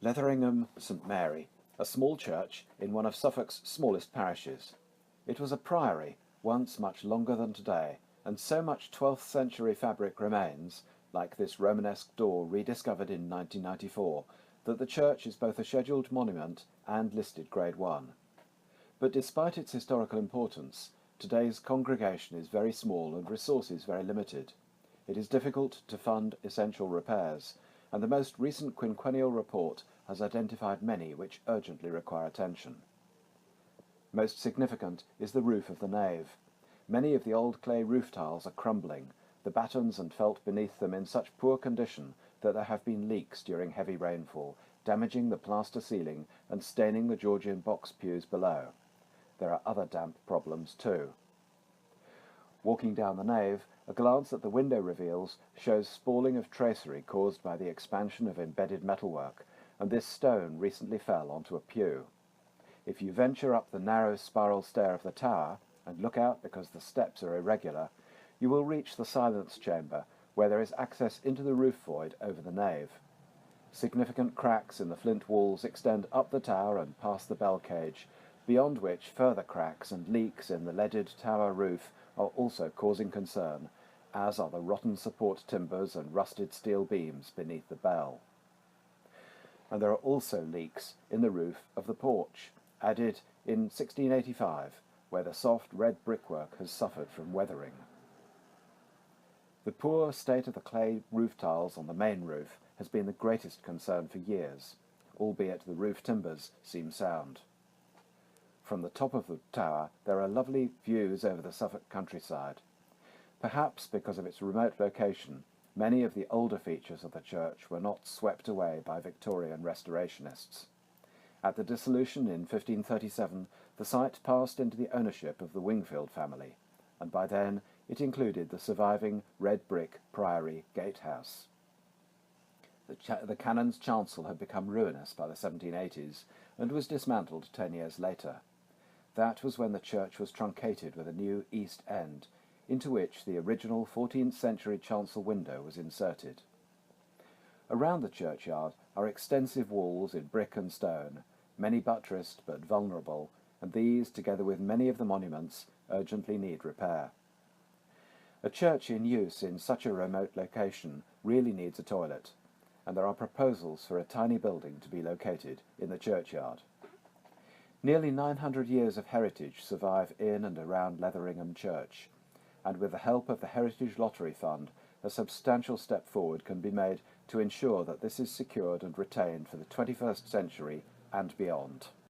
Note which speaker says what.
Speaker 1: Letheringham St Mary, a small church in one of Suffolk's smallest parishes. It was a priory, once much longer than today, and so much 12th century fabric remains, like this Romanesque door rediscovered in 1994, that the church is both a scheduled monument and listed Grade 1. But despite its historical importance, today's congregation is very small and resources very limited. It is difficult to fund essential repairs, and the most recent quinquennial report has identified many which urgently require attention. Most significant is the roof of the nave. Many of the old clay roof tiles are crumbling, the battens and felt beneath them in such poor condition that there have been leaks during heavy rainfall, damaging the plaster ceiling and staining the Georgian box pews below. There are other damp problems too. Walking down the nave, a glance at the window reveals shows spalling of tracery caused by the expansion of embedded metalwork, and this stone recently fell onto a pew. If you venture up the narrow spiral stair of the tower, and look out because the steps are irregular, you will reach the silence chamber, where there is access into the roof void over the nave. Significant cracks in the flint walls extend up the tower and past the bell cage, beyond which further cracks and leaks in the leaded tower roof are also causing concern, as are the rotten support timbers and rusted steel beams beneath the bell. And there are also leaks in the roof of the porch, added in 1685, where the soft red brickwork has suffered from weathering. The poor state of the clay roof tiles on the main roof has been the greatest concern for years, albeit the roof timbers seem sound. From the top of the tower there are lovely views over the Suffolk countryside. Perhaps because of its remote location, many of the older features of the church were not swept away by Victorian restorationists. At the dissolution in 1537, the site passed into the ownership of the Wingfield family, and by then it included the surviving red brick priory gatehouse. The canon's chancel had become ruinous by the 1780s and was dismantled 10 years later. That was when the church was truncated with a new east end, into which the original 14th century chancel window was inserted. Around the churchyard are extensive walls in brick and stone, many buttressed but vulnerable, and these, together with many of the monuments, urgently need repair. A church in use in such a remote location really needs a toilet, and there are proposals for a tiny building to be located in the churchyard. Nearly 900 years of heritage survive in and around Letheringham Church, and with the help of the Heritage Lottery Fund, a substantial step forward can be made to ensure that this is secured and retained for the 21st century and beyond.